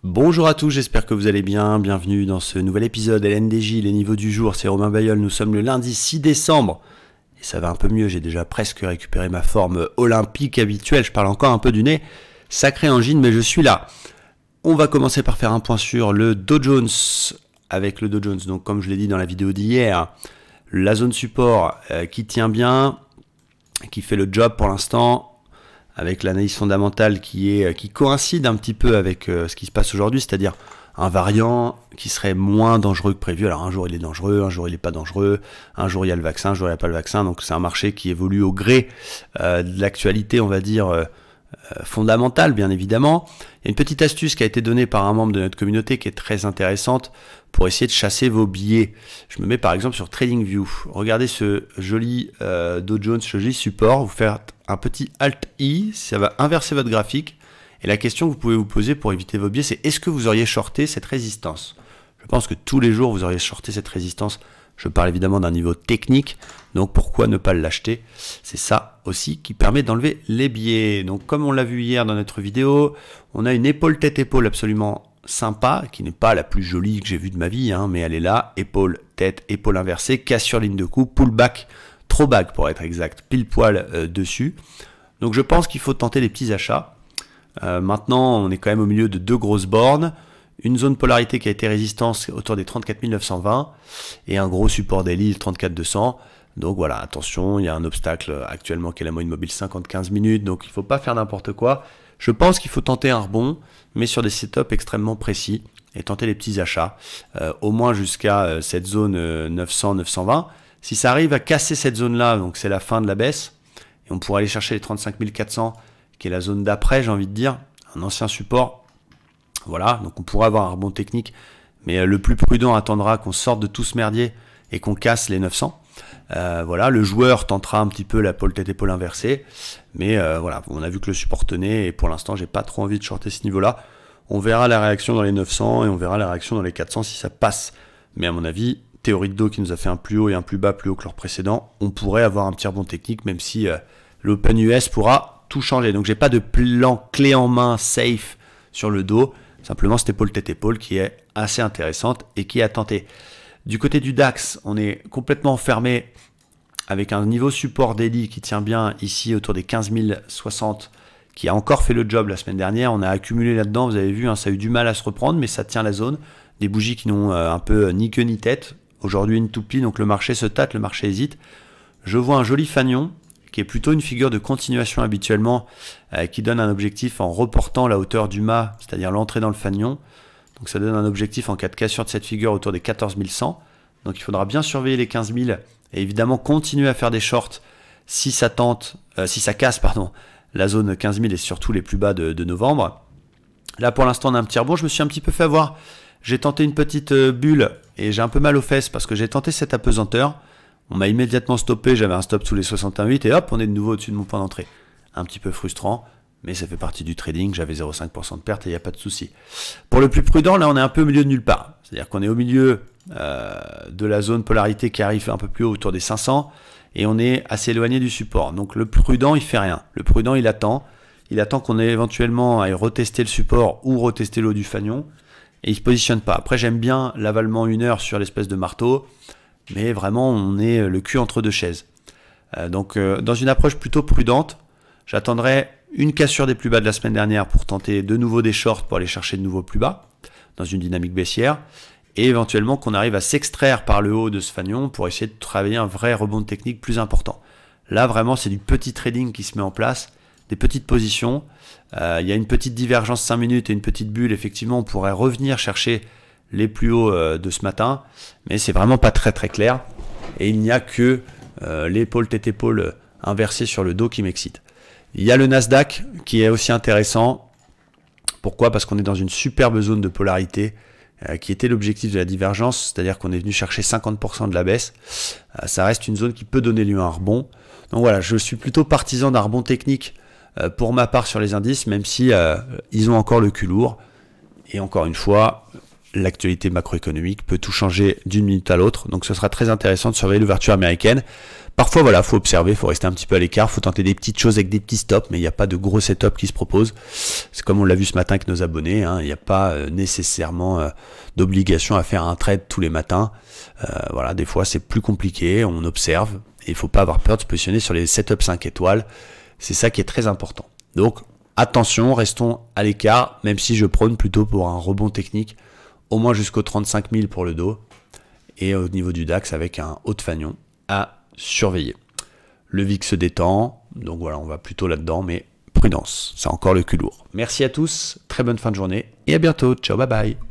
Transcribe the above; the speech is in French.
Bonjour à tous, j'espère que vous allez bien. Bienvenue dans ce nouvel épisode LNDJ, les niveaux du jour. C'est Romain Bayeul, nous sommes le lundi 6 décembre. Et ça va un peu mieux, j'ai déjà presque récupéré ma forme olympique habituelle. Je parle encore un peu du nez. Sacré angine, mais je suis là. On va commencer par faire un point sur le Dow Jones. Avec le Dow Jones, donc comme je l'ai dit dans la vidéo d'hier, la zone support qui tient bien, qui fait le job pour l'instant. Avec l'analyse fondamentale qui coïncide un petit peu avec ce qui se passe aujourd'hui, c'est-à-dire un variant qui serait moins dangereux que prévu. Alors un jour il est dangereux, un jour il n'est pas dangereux, un jour il y a le vaccin, un jour il n'y a pas le vaccin, donc c'est un marché qui évolue au gré de l'actualité, on va dire, fondamentale bien évidemment. Il y a une petite astuce qui a été donnée par un membre de notre communauté qui est très intéressante pour essayer de chasser vos billets. Je me mets par exemple sur TradingView. Regardez ce joli Dow Jones, ce joli support. Vous faites un petit Alt-I, ça va inverser votre graphique. Et la question que vous pouvez vous poser pour éviter vos biais, c'est est-ce que vous auriez shorté cette résistance? Je pense que tous les jours, vous auriez shorté cette résistance. Je parle évidemment d'un niveau technique, donc pourquoi ne pas l'acheter? C'est ça aussi qui permet d'enlever les biais. Donc comme on l'a vu hier dans notre vidéo, on a une épaule tête-épaule absolument sympa, qui n'est pas la plus jolie que j'ai vue de ma vie, mais elle est là, épaule, tête, épaule inversée, cassure ligne de coup, pullback, throwback pour être exact, pile poil dessus. Donc je pense qu'il faut tenter les petits achats. Maintenant, on est quand même au milieu de deux grosses bornes. Une zone polarité qui a été résistance autour des 34 920 et un gros support daily, 34 200. Donc voilà, attention, il y a un obstacle actuellement qui est la moyenne mobile 50-15 minutes, donc il ne faut pas faire n'importe quoi. Je pense qu'il faut tenter un rebond, mais sur des setups extrêmement précis et tenter les petits achats, au moins jusqu'à cette zone 900-920. Si ça arrive à casser cette zone-là, donc c'est la fin de la baisse, et on pourrait aller chercher les 35 400, qui est la zone d'après, j'ai envie de dire, un ancien support. Voilà, donc on pourrait avoir un rebond technique, mais le plus prudent attendra qu'on sorte de tout ce merdier et qu'on casse les 900. Voilà, le joueur tentera un petit peu la pôle tête-épaule inversée, mais voilà, on a vu que le support tenait et pour l'instant, j'ai pas trop envie de shorter ce niveau-là. On verra la réaction dans les 900 et on verra la réaction dans les 400 si ça passe. Mais à mon avis, théorie de dos qui nous a fait un plus haut et un plus bas plus haut que leur précédent, on pourrait avoir un petit rebond technique, même si l'Open US pourra tout changer. Donc j'ai pas de plan clé en main safe sur le dos. Simplement, cette épaule tête-épaule qui est assez intéressante et qui a tenté. Du côté du DAX, on est complètement fermé avec un niveau support daily qui tient bien ici autour des 15 060, qui a encore fait le job la semaine dernière. On a accumulé là-dedans, vous avez vu, ça a eu du mal à se reprendre, mais ça tient la zone. Des bougies qui n'ont un peu ni queue ni tête. Aujourd'hui, une toupie, donc le marché se tâte, le marché hésite. Je vois un joli fanion, qui est plutôt une figure de continuation habituellement, qui donne un objectif en reportant la hauteur du mât, c'est-à-dire l'entrée dans le fanion. Donc ça donne un objectif en cas de cassure de cette figure autour des 14 100. Donc il faudra bien surveiller les 15 000 et évidemment continuer à faire des shorts si ça casse la zone 15 000 et surtout les plus bas de novembre. Là pour l'instant on a un petit rebond, je me suis un petit peu fait avoir. J'ai tenté une petite bulle et j'ai un peu mal aux fesses parce que j'ai tenté cette apesanteur. On m'a immédiatement stoppé, j'avais un stop sous les 61,8 et hop, on est de nouveau au-dessus de mon point d'entrée. Un petit peu frustrant, mais ça fait partie du trading, j'avais 0,5% de perte et il n'y a pas de souci. Pour le plus prudent, là on est un peu au milieu de nulle part. C'est-à-dire qu'on est au milieu de la zone polarité qui arrive un peu plus haut autour des 500 et on est assez éloigné du support. Donc le prudent, il fait rien. Le prudent, il attend qu'on ait éventuellement à retester le support ou retester l'eau du fanion et il ne se positionne pas. Après, j'aime bien l'avalement 1 heure sur l'espèce de marteau. Mais vraiment, on est le cul entre deux chaises. Donc, dans une approche plutôt prudente, j'attendrai une cassure des plus bas de la semaine dernière pour tenter de nouveau des shorts pour aller chercher de nouveaux plus bas, dans une dynamique baissière, et éventuellement qu'on arrive à s'extraire par le haut de ce fanion pour essayer de travailler un vrai rebond technique plus important. Là, vraiment, c'est du petit trading qui se met en place, des petites positions. Il y a une petite divergence 5 minutes et une petite bulle. Effectivement, on pourrait revenir chercher les plus hauts de ce matin, mais c'est vraiment pas très clair et il n'y a que l'épaule tête-épaule inversée sur le dos qui m'excite. Il y a le Nasdaq qui est aussi intéressant. Pourquoi? Parce qu'on est dans une superbe zone de polarité qui était l'objectif de la divergence, c'est-à-dire qu'on est venu chercher 50% de la baisse. Ça reste une zone qui peut donner lieu à un rebond. Donc voilà, je suis plutôt partisan d'un rebond technique pour ma part sur les indices, même si ils ont encore le cul lourd. Et encore une fois, l'actualité macroéconomique peut tout changer d'une minute à l'autre. Donc ce sera très intéressant de surveiller l'ouverture américaine. Parfois, voilà, faut observer, faut rester un petit peu à l'écart, faut tenter des petites choses avec des petits stops, mais il n'y a pas de gros setup qui se propose. C'est comme on l'a vu ce matin avec nos abonnés, hein, il n'y a pas nécessairement d'obligation à faire un trade tous les matins. Voilà, des fois c'est plus compliqué, on observe, et il ne faut pas avoir peur de se positionner sur les setups 5 étoiles. C'est ça qui est très important. Donc attention, restons à l'écart, même si je prône plutôt pour un rebond technique, au moins jusqu'aux 35 000 pour le dos, et au niveau du DAX avec un haut de fanion à surveiller. Le VIX se détend, donc voilà, on va plutôt là-dedans, mais prudence, c'est encore le cul lourd. Merci à tous, très bonne fin de journée, et à bientôt, ciao, bye bye.